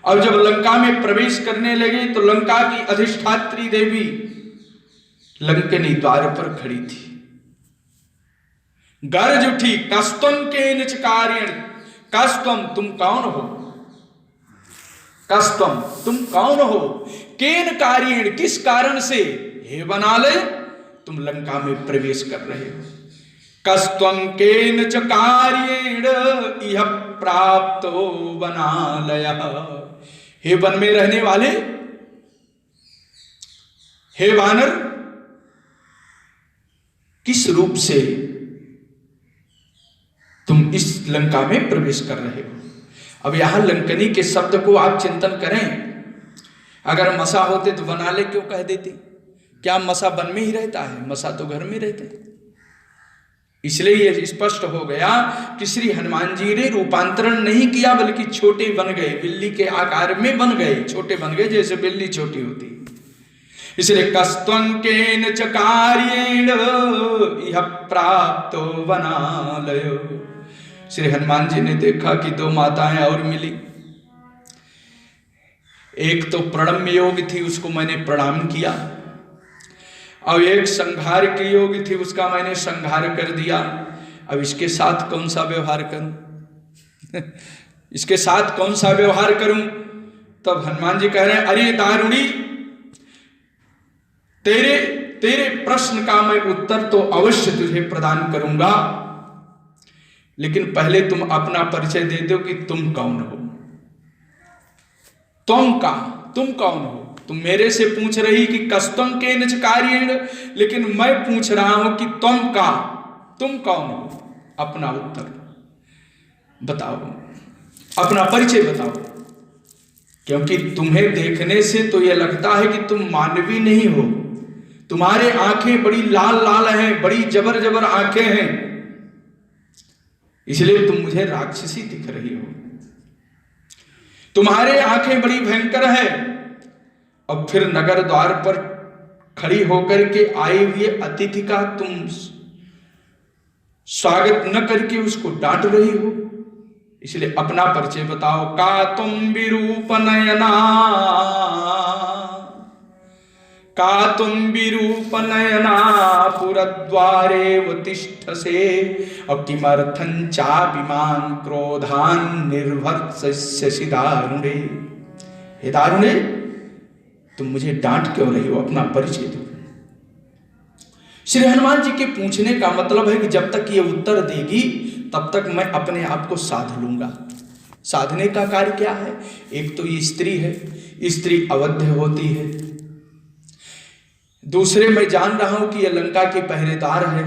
और जब लंका में प्रवेश करने लगे तो लंका की अधिष्ठात्री देवी लंकनी द्वार पर खड़ी थी। गर्ज उठी, कस्तम के निच कार्यण, कस्तम तुम कौन हो, कस्तम तुम कौन हो, केन कार्यण किस कारण से, हे वनालय तुम लंका में प्रवेश कर रहे हो। कस्तम केन च कार्येण इह प्राप्तो वनालयः, हे वन में रहने वाले, हे वानर किस रूप से तुम इस लंका में प्रवेश कर रहे हो। अब यहां लंकनी के शब्द को आप चिंतन करें, अगर मसा होते तो वनालय क्यों कह देते, क्या मसा वन में ही रहता है, मसा तो घर में रहते हैं। इसलिए यह स्पष्ट हो गया कि श्री हनुमान जी ने रूपांतरण नहीं किया बल्कि छोटे बन गए, बिल्ली के आकार में बन गए, छोटे बन गए जैसे बिल्ली छोटी होती। इसलिए कस्तम केन च कार्येण इह प्राप्तो वनालयो। श्री हनुमान जी ने देखा कि दो माताएं और मिली, एक तो प्रणम्य योग थी, उसको मैंने प्रणाम किया, और एक संहार की योग थी, उसका मैंने संहार कर दिया। अब इसके साथ कौन सा व्यवहार करूं इसके साथ कौन सा व्यवहार करूं। तब हनुमान जी कह रहे हैं, अरे दारुणी, तेरे प्रश्न का मैं उत्तर तो अवश्य तुझे प्रदान करूंगा, लेकिन पहले तुम अपना परिचय दे दो कि तुम कौन हो। तुम कौन हो। तुम मेरे से पूछ रही कि कस्तम के निज कार्येण, लेकिन मैं पूछ रहा हूं कि तुम कौन हो। अपना उत्तर बताओ, अपना परिचय बताओ, क्योंकि तुम्हें देखने से तो यह लगता है कि तुम मानवी नहीं हो। तुम्हारे आंखें बड़ी लाल लाल हैं, बड़ी जबर जबर आंखें हैं, इसलिए तुम मुझे राक्षसी दिख रही हो। तुम्हारे आंखें बड़ी भयंकर है, और फिर नगर द्वार पर खड़ी होकर के आए हुए अतिथि का तुम स्वागत न करके उसको डांट रही हो। इसलिए अपना परिचय बताओ। का तुम विरूप नयना, का तुम विरूप नयना पुरद्वारे वतिष्ठसे, और किमर्थं चाभिमान क्रोधान निर्भर्त्स्यसि दारुणे। हे दारुणे, तुम मुझे डांट क्यों रही हो, अपना परिचय दो। श्री हनुमान जी के पूछने का मतलब है कि जब तक ये उत्तर देगी तब तक मैं अपने आप को साध लूंगा। साधने का कार्य क्या है, एक तो ये स्त्री है, स्त्री अवध्य होती है, दूसरे मैं जान रहा हूं कि यह लंका के पहरेदार है,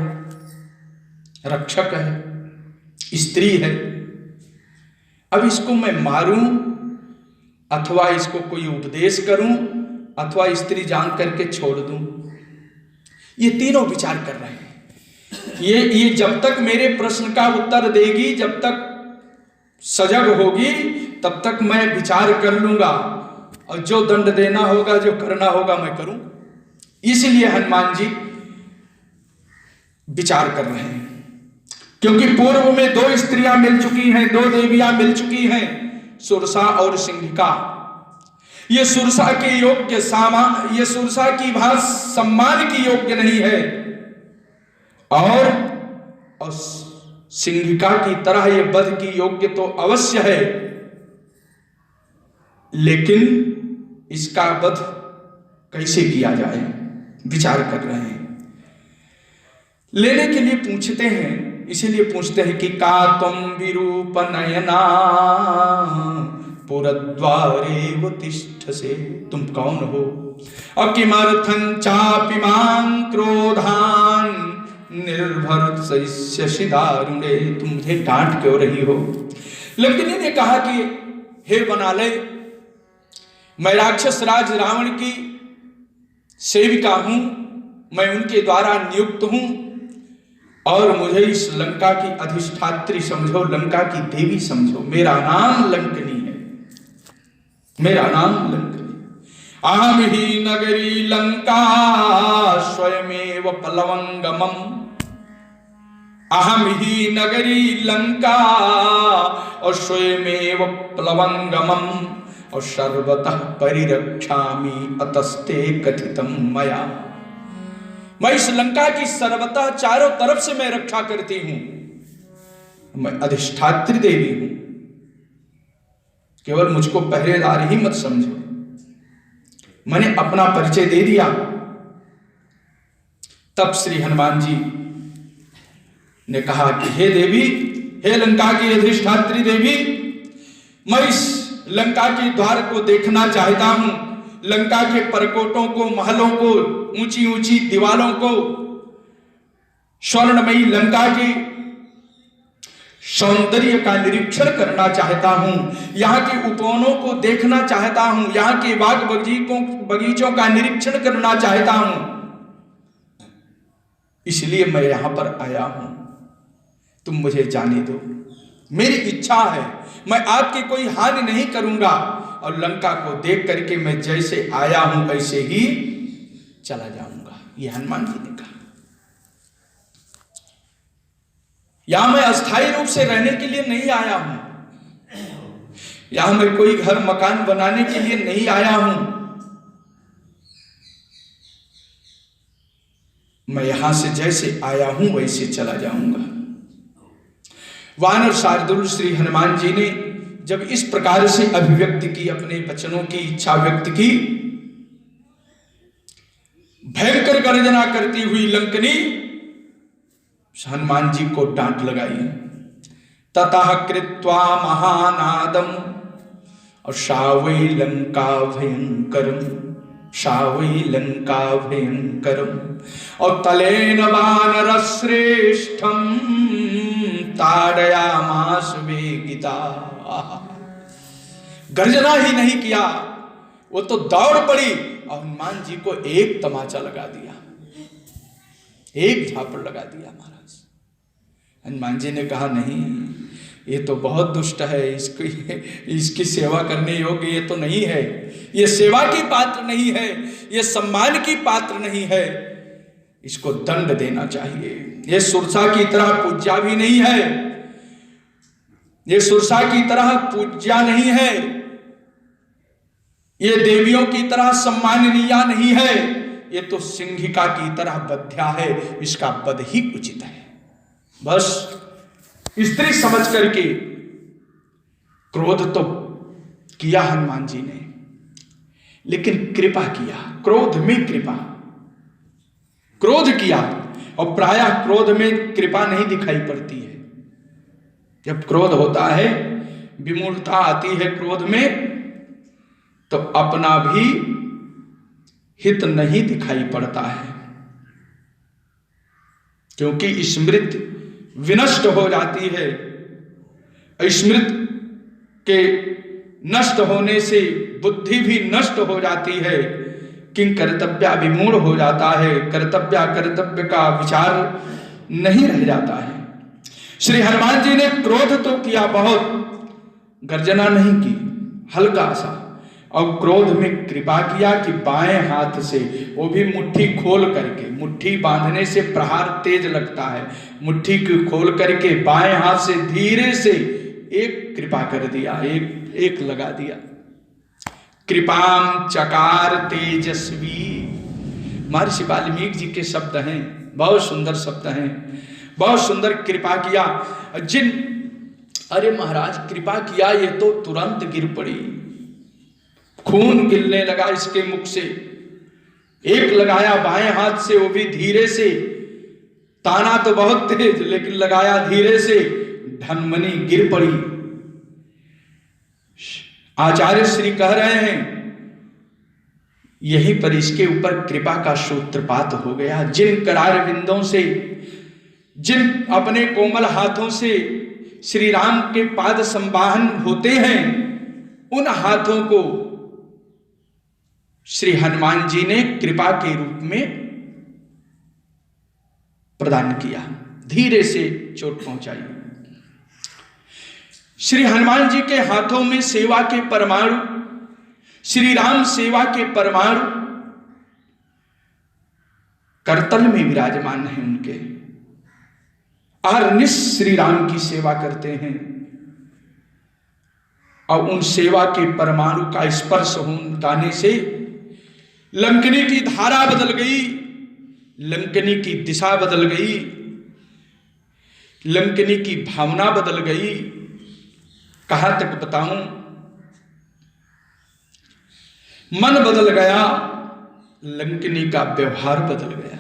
रक्षक है, स्त्री है। अब इसको मैं मारूं अथवा इसको कोई उपदेश करूं अथवा स्त्री जान करके छोड़ दूं, ये तीनों विचार कर रहे हैं। ये जब तक मेरे प्रश्न का उत्तर देगी, जब तक सजग होगी, तब तक मैं विचार कर लूंगा, और जो दंड देना होगा, जो करना होगा मैं करूं। इसलिए हनुमान जी विचार कर रहे हैं, क्योंकि पूर्व में दो स्त्रियां मिल चुकी हैं, दो देवियां मिल चुकी हैं, सुरसा और सिंहिका। ये सुरसा के योग्य ये सुरसा की भाषा सम्मान की योग्य नहीं है, और सिंहिका की तरह ये वध की योग्य तो अवश्य है, लेकिन इसका वध कैसे किया जाए विचार कर रहे हैं। लेने के लिए पूछते हैं, इसीलिए पूछते हैं कि का तुम विरूप नयना पुरद्वारे वतिष्ठसे, तुम कौन हो। और किमर्थं चापिमां क्रोधान निर्भर्त्स्यसि दारुणे, तुम मुझे डांट क्यों रही हो। लंकिनी ने कहा कि हे वनालय, मैं राक्षस राज रावण की सेविका हूं, मैं उनके द्वारा नियुक्त हूं, और मुझे इस लंका की अधिष्ठात्री समझो, लंका की देवी समझो। मेरा नाम लंकनी है, मेरा नाम लंकनी। अहम ही नगरी लंका स्वयमेव प्लवंगमम, अहम ही नगरी लंका और स्वयमेव प्लवंगमम, और सर्वतः परिरक्षामि अतस्ते कथितम मया। मैं इस लंका की सर्वतः चारों तरफ से मैं रक्षा करती हूं। मैं अधिष्ठात्री देवी हूं, केवल मुझको पहरेदार ही मत समझो। मैंने अपना परिचय दे दिया। तब श्री हनुमान जी ने कहा कि हे देवी, हे लंका की अधिष्ठात्री देवी, मैं इस लंका के द्वार को देखना चाहता हूं, लंका के परकोटों को, महलों को, ऊंची ऊंची दीवारों को, स्वर्णमयी लंका की सौंदर्य का निरीक्षण करना चाहता हूं, यहां के उपवनों को देखना चाहता हूं, यहां के बाग बगीचों का निरीक्षण करना चाहता हूं। इसलिए मैं यहां पर आया हूं, तुम मुझे जाने दो। मेरी इच्छा है, मैं आपकी कोई हानि नहीं करूंगा, और लंका को देख करके मैं जैसे आया हूं ऐसे ही चला जाऊंगा। यह हनुमान जी ने कहा। यहां मैं अस्थायी रूप से रहने के लिए नहीं आया हूं, यहां मैं कोई घर मकान बनाने के लिए नहीं आया हूं। मैं यहां से जैसे आया हूं वैसे चला जाऊंगा। वानर शार्दुल श्री हनुमान जी ने जब इस प्रकार से अभिव्यक्ति की, अपने वचनों की इच्छा व्यक्त की, भयंकर गर्जना करती हुई लंकनी हनुमान जी को डांट लगाई। ततः कृत्वा महानादम और शावै लंका भयंकरम, शावै लंका भयंकरम, और तलेन वानर श्रेष्ठम ताड़यामास वेगिता। गर्जना ही नहीं किया, वो तो दौड़ पड़ी और हनुमान जी को एक तमाचा लगा दिया, एक झापड़ लगा दिया महाराज। हनुमान जी ने कहा नहीं, ये तो बहुत दुष्ट है, इसकी सेवा करने योग्य ये तो नहीं है, ये सेवा की पात्र नहीं है, ये सम्मान की पात्र नहीं है, इसको दंड देना चाहिए। ये सुरसा की तरह पूज्या भी नहीं है, ये सुरसा की तरह पूज्या नहीं है, ये देवियों की तरह सम्माननीय नहीं है, ये तो सिंहिका की तरह बध्या है, इसका वध ही उचित है। बस स्त्री समझ करके क्रोध तो किया हनुमान जी ने, लेकिन कृपा किया, क्रोध में कृपा, क्रोध किया। और प्रायः क्रोध में कृपा नहीं दिखाई पड़ती है। जब क्रोध होता है, विमूढ़ता आती है क्रोध में, तो अपना भी हित नहीं दिखाई पड़ता है, क्योंकि स्मृति विनष्ट हो जाती है। स्मृति के नष्ट होने से बुद्धि भी नष्ट हो जाती है, किं कर्तव्य विमूढ़ हो जाता है, कर्तव्य का विचार नहीं रह जाता है। श्री हनुमान जी ने क्रोध तो किया बहुत, गर्जना नहीं की, हल्का सा, और क्रोध में कृपा किया कि बाएं हाथ से, वो भी मुट्ठी खोल करके, मुट्ठी बांधने से प्रहार तेज लगता है, मुट्ठी को खोल करके बाएं हाथ से धीरे से एक कृपा कर दिया, एक लगा दिया। कृपाम चकार तेजस्वी, महर्षि वाल्मीकि जी के शब्द हैं, बहुत सुंदर शब्द हैं, बहुत सुंदर। कृपा किया अरे महाराज कृपा किया, ये तो तुरंत गिर पड़ी, खून गिरने लगा इसके मुख से। एक लगाया बाएं हाथ से, वो भी धीरे से, ताना तो बहुत तेज लेकिन लगाया धीरे से, ढनमनी गिर पड़ी। आचार्य श्री कह रहे हैं यहीं पर इसके ऊपर कृपा का सूत्रपात हो गया। जिन करार बिंदों से, जिन अपने कोमल हाथों से श्री राम के पाद संवाहन होते हैं, उन हाथों को श्री हनुमान जी ने कृपा के रूप में प्रदान किया, धीरे से चोट पहुंचाई। श्री हनुमान जी के हाथों में सेवा के परमाणु, श्री राम सेवा के परमाणु करतल में विराजमान है उनके, अहर्निश श्री राम की सेवा करते हैं। और उन सेवा के परमाणु का स्पर्श होने से लंकनी की धारा बदल गई, लंकनी की दिशा बदल गई, लंकनी की भावना बदल गई। कहां तक बताऊं, मन बदल गया, लंकनी का व्यवहार बदल गया।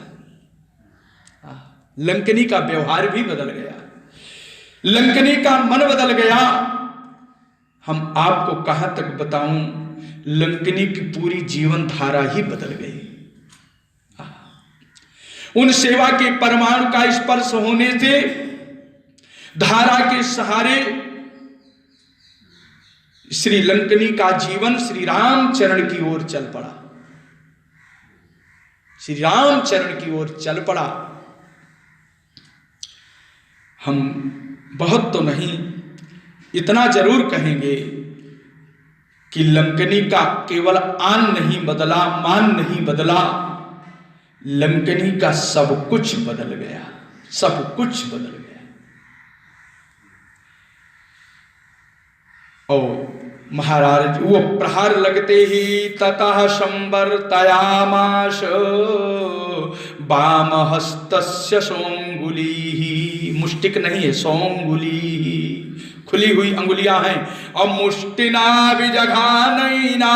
लंकनी का व्यवहार भी बदल गया, लंकनी का मन बदल गया। हम आपको कहां तक बताऊं, लंकनी की पूरी जीवन धारा ही बदल गई। उन सेवा के परमाणु का स्पर्श होने से धारा के सहारे श्री लंकनी का जीवन श्री रामचरण की ओर चल पड़ा, श्री रामचरण की ओर चल पड़ा। हम बहुत तो नहीं, इतना जरूर कहेंगे कि लंकनी का केवल आन नहीं बदला, मान नहीं बदला, लंकनी का सब कुछ बदल गया, सब कुछ बदल गया। और महाराज वो प्रहार लगते ही ततः संवर्तयामाश वामहस्तस्य सोंगुली, मुष्टिक नहीं है, सोंगुली, खुली हुई अंगुलियां हैं। और मुष्टिना विजघानैना,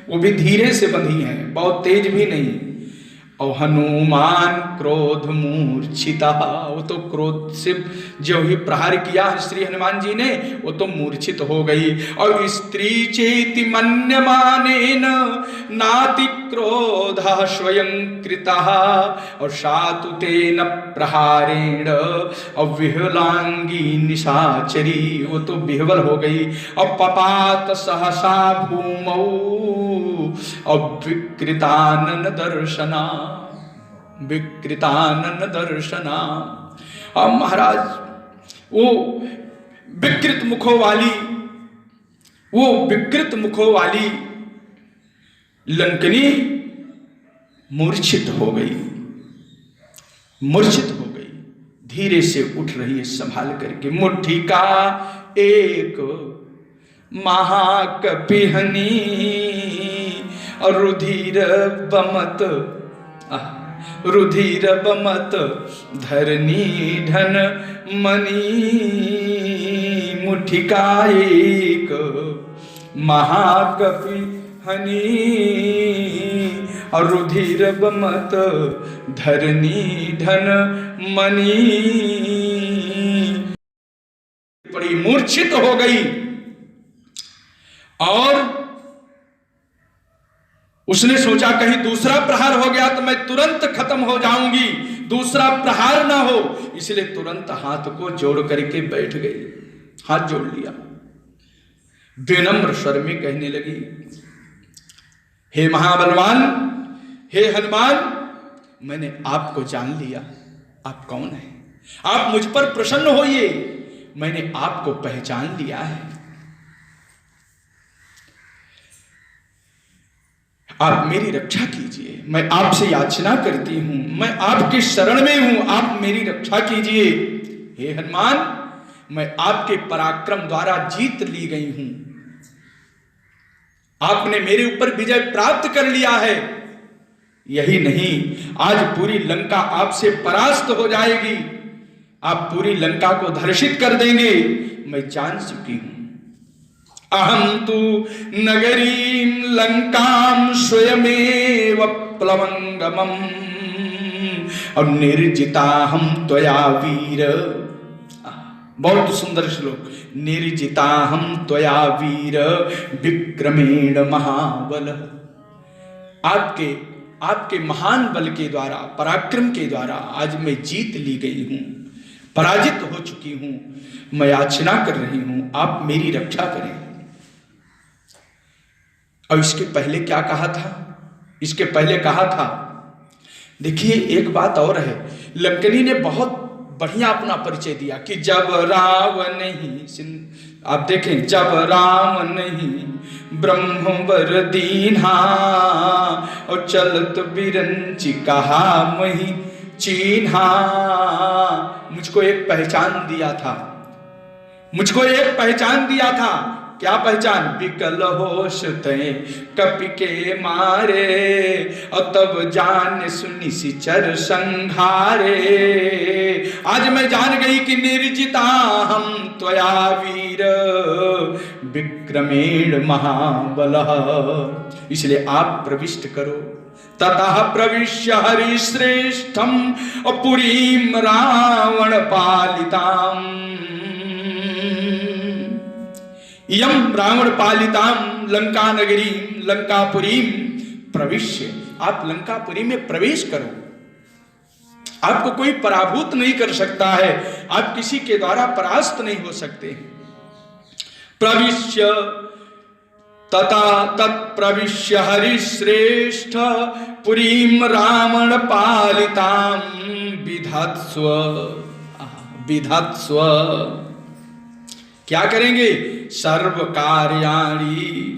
वो भी धीरे से बंधी हैं, बहुत तेज भी नहीं। और हनुमान क्रोध मूर्छिता, वो तो क्रोध से जो ही प्रहार किया है श्री हनुमान जी ने, वो तो मूर्छित हो गई। और स्त्री चेति मन्यमानेन नाति क्रोध स्वयं कृतः, और सातु तेन प्रहारेण और विहलांगी निशाचरी, वो तो विह्वल हो गई। और पपात सहसा भूमौ और विकृतानन दर्शना, विकृतानन दर्शना। अब महाराज वो विकृत मुखों वाली, वो विकृत मुखों वाली लंकनी मूर्छित हो गई, मूर्छित हो गई। धीरे से उठ रही है संभाल करके। मुट्ठी का एक महाकपिहनी और रुधिर बमत, रुधिर बमत धरनी धन मणि। मुट्ठी का एक महाकपि हनी और रुधिर बमत धरनी धन मणि। बड़ी मूर्छित हो गई और उसने सोचा कहीं दूसरा प्रहार हो गया तो मैं तुरंत खत्म हो जाऊंगी, दूसरा प्रहार ना हो, इसलिए तुरंत हाथ को जोड़ करके बैठ गई, हाथ जोड़ लिया। विनम्र स्वर में कहने लगी, हे महाबलवान, हे हनुमान, मैंने आपको जान लिया, आप कौन हैं, आप मुझ पर प्रसन्न होइए, मैंने आपको पहचान लिया है। आप मेरी रक्षा कीजिए, मैं आपसे याचना करती हूं, मैं आपके शरण में हूं, आप मेरी रक्षा कीजिए। हे हनुमान, मैं आपके पराक्रम द्वारा जीत ली गई हूं, आपने मेरे ऊपर विजय प्राप्त कर लिया है। यही नहीं, आज पूरी लंका आपसे परास्त हो जाएगी, आप पूरी लंका को धर्षित कर देंगे, मैं जान चुकी हूं। अहम तु नगरीं लंकां स्वयमेव प्लवंगमं और निर्जिताहं त्वया वीर। बहुत सुंदर श्लोक। निर्जिताहं त्वया वीर विक्रमेण महाबल। आपके महान बल के द्वारा, पराक्रम के द्वारा आज मैं जीत ली गई हूं, पराजित हो चुकी हूं, मैं याचना कर रही हूं, आप मेरी रक्षा करें। और इसके पहले क्या कहा था, इसके पहले कहा था, देखिए एक बात और है, लंकनी ने बहुत बढ़िया अपना परिचय दिया कि जब राम नहीं, आप देखें, जब राम नहीं ब्रह्मवर दीन्हा और चलत बिरंची कहा मही चिन्हा, मुझको एक पहचान दिया था, मुझको एक पहचान दिया था। क्या पहचान? विकल होश तय कपि के मारे, और तब जान सुनि सिचर संघारे। आज मैं जान गई कि निर्जिता हम त्वया वीर, विक्रमेण महाबल। इसलिए आप प्रविष्ट करो। ततः प्रविश्य हरिश्रेष्ठम पुरीम रावण पालिताम, यम रावण पालिताम लंका नगरी लंकापुरी प्रविश्य। आप लंकापुरी में प्रवेश करो। आपको कोई पराभूत नहीं कर सकता है, आप किसी के द्वारा परास्त नहीं हो सकते। प्रविश्य तथा तत्प्रविश्य हरिश्रेष्ठ पुरीम रावण पालिताम विधत्स्व, विधत्स्व। क्या करेंगे? सर्व कार्याणि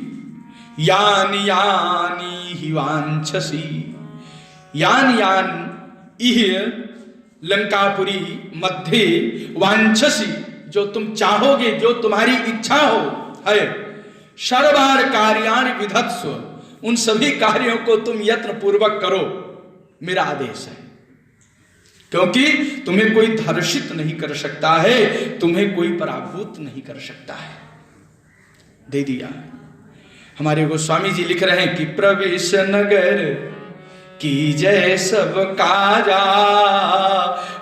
यानि यानि हि वांछसि, यान यान इह लंकापुरी मध्ये वांछसि, जो तुम चाहोगे, जो तुम्हारी इच्छा हो है। सर्वार कार्याणि विधत्स्व, उन सभी कार्यों को तुम यत्न पूर्वक करो, मेरा आदेश है। क्योंकि तुम्हें कोई धर्षित नहीं कर सकता है, तुम्हें कोई पराभूत नहीं कर सकता है। दे दिया। हमारे गोस्वामी जी लिख रहे हैं कि प्रवेश नगर की जय सब काजा,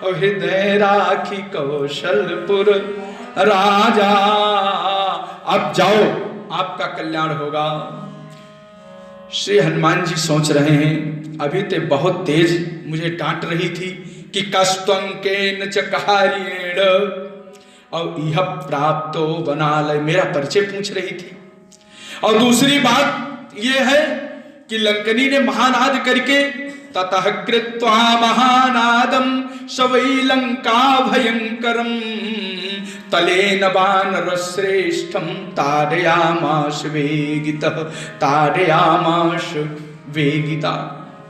हृदय राखी कौशलपुर राजा। आप जाओ, आपका कल्याण होगा। श्री हनुमान जी सोच रहे हैं, अभी तो बहुत तेज मुझे डांट रही थी कि कष्टं केन च कार्येण, और यह प्राप्तो बनालय, मेरा परिचय पूछ रही थी। और दूसरी बात यह है कि लंकनी ने महानाद करके ततः कृत्वा महानादम सवै लंका भयंकरम तलेन वानर श्रेष्ठम ताडयामास वेगितः, ताडयामास वेगिता।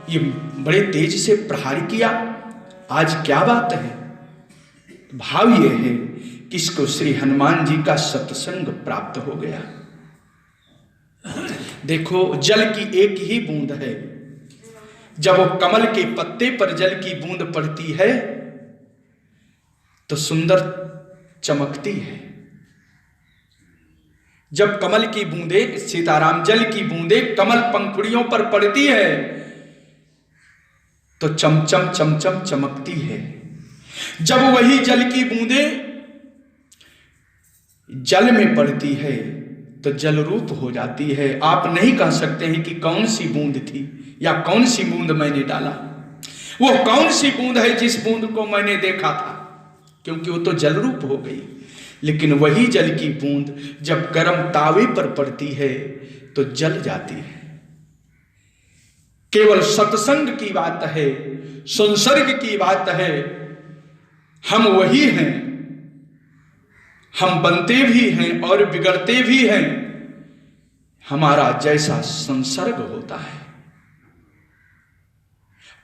ये बड़े तेज से प्रहार किया। आज क्या बात है? भाव ये है कि इसको श्री हनुमान जी का सत्संग प्राप्त हो गया। देखो, जल की एक ही बूंद है, जब वो कमल के पत्ते पर जल की बूंद पड़ती है तो सुंदर चमकती है। जब कमल की बूंदे, सीताराम, जल की बूंदे कमल पंखुड़ियों पर पड़ती है तो चमचम चमचम चमकती है। जब वही जल की बूंदे जल में पड़ती है तो जल रूप हो जाती है। आप नहीं कह सकते हैं कि कौन सी बूंद थी या कौन सी बूंद मैंने डाला। वो कौन सी बूंद है जिस बूंद को मैंने देखा था, क्योंकि वो तो जल रूप हो गई। लेकिन वही जल की बूंद जब गर्म तावे पर पड़ती है तो जल जाती है। केवल सत्संग की बात है, संसर्ग की बात है। हम वही हैं, हम बनते भी हैं और बिगड़ते भी हैं, हमारा जैसा संसर्ग होता है।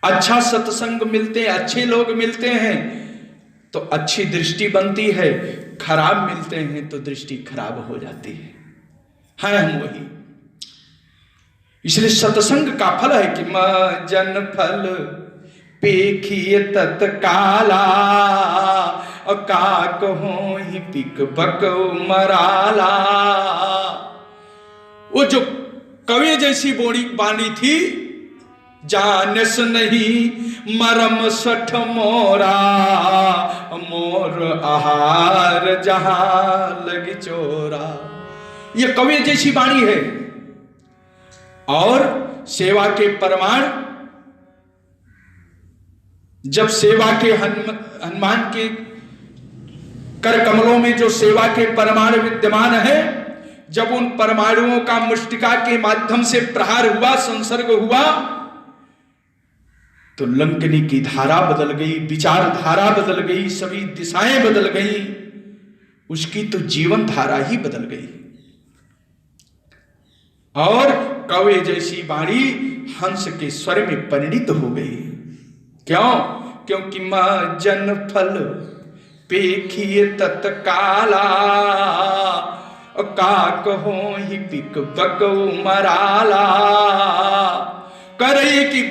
अच्छा सत्संग मिलते, अच्छे लोग मिलते हैं तो अच्छी दृष्टि बनती है, खराब मिलते हैं तो दृष्टि खराब हो जाती है। हम वही। इसलिए सत्संग का फल है कि जन फल पेखिए तत्काला, का कहो ही पिक बक मराला। वो जो कवि जैसी बाणी थी, जानस नहीं मरम सठ मोरा, मोर आहार जहां लगी चोरा। ये कवि जैसी वाणी है। और सेवा के परमाण, जब सेवा के हनुमान के कर कमलों में जो सेवा के परमाणु विद्यमान है, जब उन परमाणुओं का मुष्टिका के माध्यम से प्रहार हुआ, संसर्ग हुआ, तो लंकनी की धारा बदल गई, विचार धारा बदल गई, सभी दिशाएं बदल गई, उसकी तो जीवन धारा ही बदल गई। और कौवे जैसी वाणी हंस के स्वर में परिणित हो गई। क्यों? क्योंकि जन फल पेखिए तत्काला, का कहो ही पिक बक मराला। कह रही है कि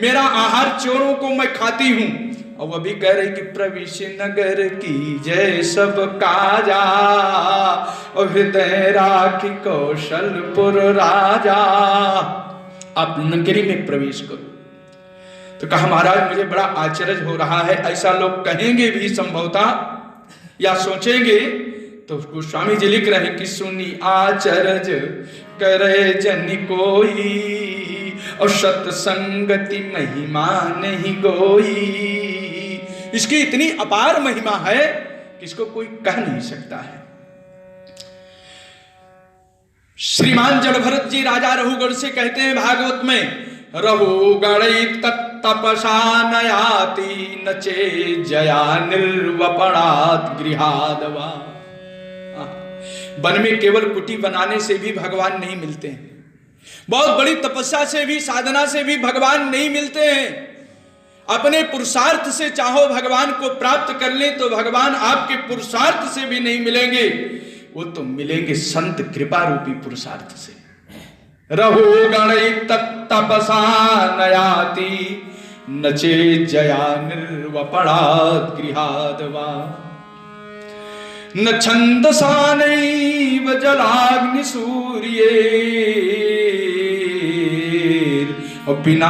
मेरा आहार चोरों को मैं खाती हूं, और वह भी कह रही कि प्रविश नगर की जय सब काजा, और हृदय राखी कौशलपुर राजा। आप नगरी में प्रवेश करो। तो कहा महाराज मुझे बड़ा आश्चर्य हो रहा है, ऐसा लोग कहेंगे भी संभवतः या सोचेंगे। तो गोस्वामी जी लिख रहे कि सुनी आचर्य करे जन कोई, और सत्संगति महिमा नहीं गोई। इसकी इतनी अपार महिमा है कि इसको कोई कह नहीं सकता है। श्रीमान जड़भरत जी राजा रघुगढ़ से कहते हैं भागवत में, रघुगढ़ तपसा नयाति नचे जया निर्वपणात् गृहादवा। वन में केवल कुटी बनाने से भी भगवान नहीं मिलते हैं, बहुत बड़ी तपस्या से भी, साधना से भी भगवान नहीं मिलते हैं। अपने पुरुषार्थ से चाहो भगवान को प्राप्त कर ले तो भगवान आपके पुरुषार्थ से भी नहीं मिलेंगे, वो तो मिलेंगे संत कृपा रूपी पुरुषार्थ से। रघुगण तपसा नयाति नचे जया निर्वपणात् गृहादवा। न छंदसा नैव जलाग्नि सूर्ये, बिना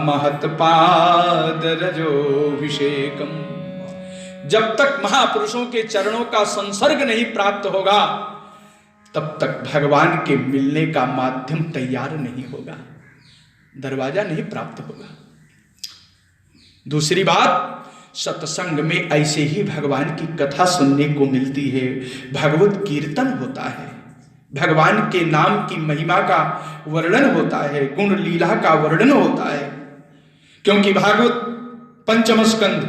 महत्पाद रजोभिषेकम। जब तक महापुरुषों के चरणों का संसर्ग नहीं प्राप्त होगा तब तक भगवान के मिलने का माध्यम तैयार नहीं होगा, दरवाजा नहीं प्राप्त होगा। दूसरी बात, सत्संग में ऐसे ही भगवान की कथा सुनने को मिलती है, भगवत कीर्तन होता है, भगवान के नाम की महिमा का वर्णन होता है, गुण लीला का वर्णन होता है। क्योंकि भागवत पंचम स्कंद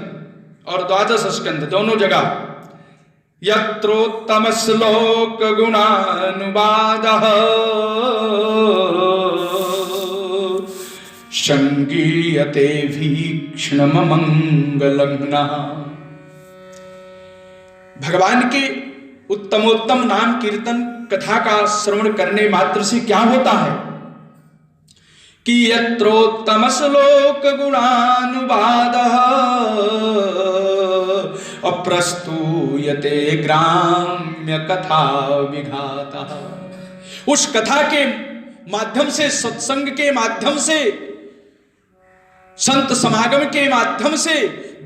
और द्वादश स्कंद दोनों जगह यत्रोत्तम श्लोक गुणानुवादः संगीयते भीक्षण मंगलग्नः। भगवान के उत्तमोत्तम नाम कीर्तन कथा का श्रवण करने मात्र से क्या होता है कि यत्रोत्तम श्लोक गुणानुवादः अप्रस्तूयते ग्राम्य कथा विघातः। उस कथा के माध्यम से, सत्संग के माध्यम से, संत समागम के माध्यम से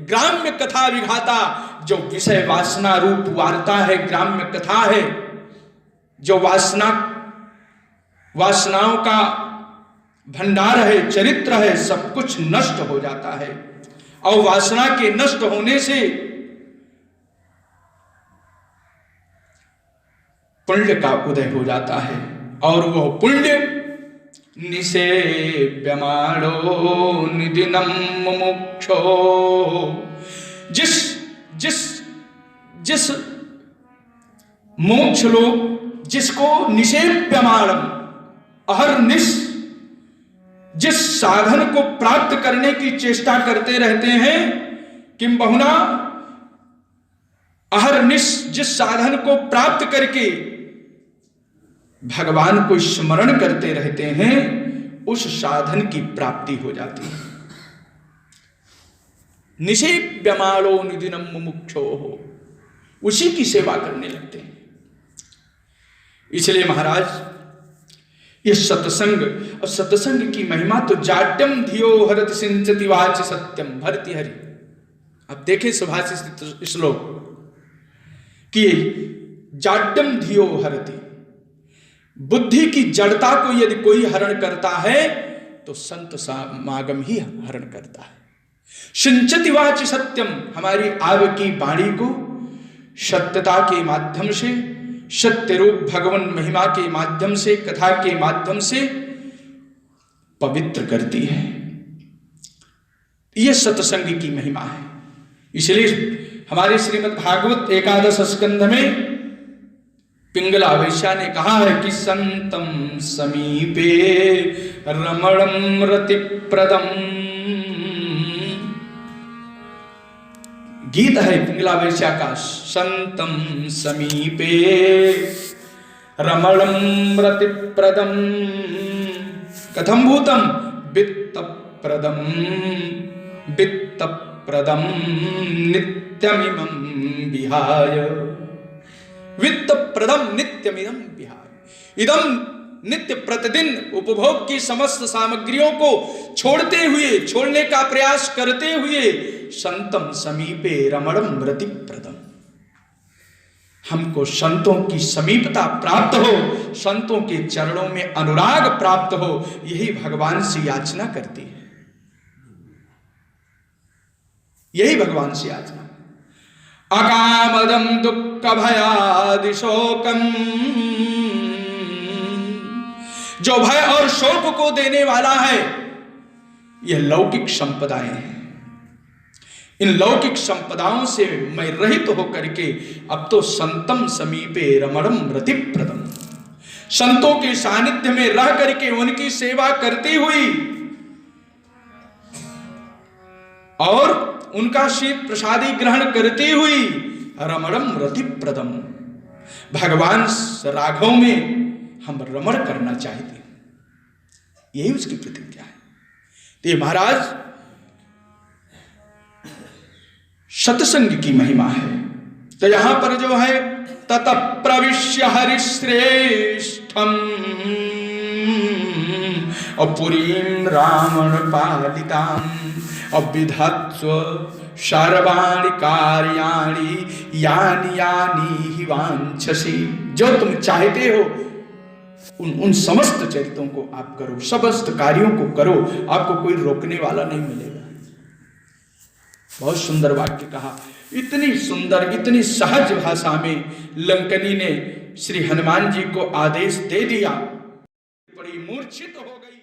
ग्राम्य कथा विघाता, जो विषय वासना रूप वार्ता है, ग्राम्य कथा है, जो वासनाओं का भंडार है, चरित्र है, सब कुछ नष्ट हो जाता है। और वासना के नष्ट होने से पुण्य का उदय हो जाता है, और वह पुण्य निसेव्यमाणो निदिनम मुमुक्षो। जिस मोक्ष लोग, जिसको निसेव्यमाणम अहर्निश, जिस साधन को प्राप्त करने की चेष्टा करते रहते हैं, किंबहुना अहर्निश, जिस साधन को प्राप्त करके भगवान को स्मरण करते रहते हैं, उस साधन की प्राप्ति हो जाती है। निसेव्यमाणो निदिनम मुमुक्षो हो, उसी की सेवा करने लगते हैं। इसलिए महाराज ये सत्संग, और सत्संग की महिमा तो जाड्यम धियो हरति सिंचति वाच सत्यम भरति हरि। अब देखें सुभाषित श्लोक कि जाड्यम धियो हरति, बुद्धि की जड़ता को यदि कोई हरण करता है तो संत समागम ही हरण करता है। सिंचति वाच सत्यम, हमारी आव की वाणी को सत्यता के माध्यम से, सत्य रूप भगवान महिमा के माध्यम से, कथा के माध्यम से पवित्र करती है। यह सत्संग की महिमा है। इसलिए हमारे श्रीमद् भागवत एकादश स्कंध में पिंगला वैश्या ने कहा है कि संतम समीपे रमणम रतिप्रदम गीत है पिंगला वैश्या का। संतम समीपे रमणं रतिप्रदम कथम भूतम वित्तप्रदम वित्तप्रदम नित्यमिमं विहाय वित्तप्रदम नित्यमिमं विहाय। इदम नित्य प्रतिदिन उपभोग की समस्त सामग्रियों को छोड़ने का प्रयास करते हुए संतम समीपे रमणं रतिप्रदम, हमको संतों की समीपता प्राप्त हो, संतों के चरणों में अनुराग प्राप्त हो, यही भगवान से याचना करती है, यही भगवान से याचना। अकामदम दुख भयादि शोकम, जो भय और शोक को देने वाला है यह लौकिक संपदाएं हैं। इन लौकिक संपदाओं से मैं रहित होकर के अब तो संतम समीपे रमणं रतिप्रदम, संतों के सानिध्य में रह करके उनकी सेवा करती हुई और उनका शीत प्रसादी ग्रहण करती हुई रमणं रतिप्रदम, भगवान राघव में हम रमण करना चाहते हैं, यही उसकी प्रतिज्ञा है। तो ये महाराज सत्संग की महिमा है। तो यहां पर जो है तत प्रविश्य हरिश्रेष्ठम अपुरीं रावण पालितां अविधत्स्व सर्वाणि कार्याणि यानि यानि हि वांछसि। जो तुम चाहते हो उन समस्त चरित्रों को आप करो, समस्त कार्यों को करो, आपको कोई रोकने वाला नहीं मिलेगा। बहुत सुंदर वाक्य कहा, इतनी सुंदर इतनी सहज भाषा में लंकनी ने श्री हनुमान जी को आदेश दे दिया, बड़ी मूर्छित हो गई।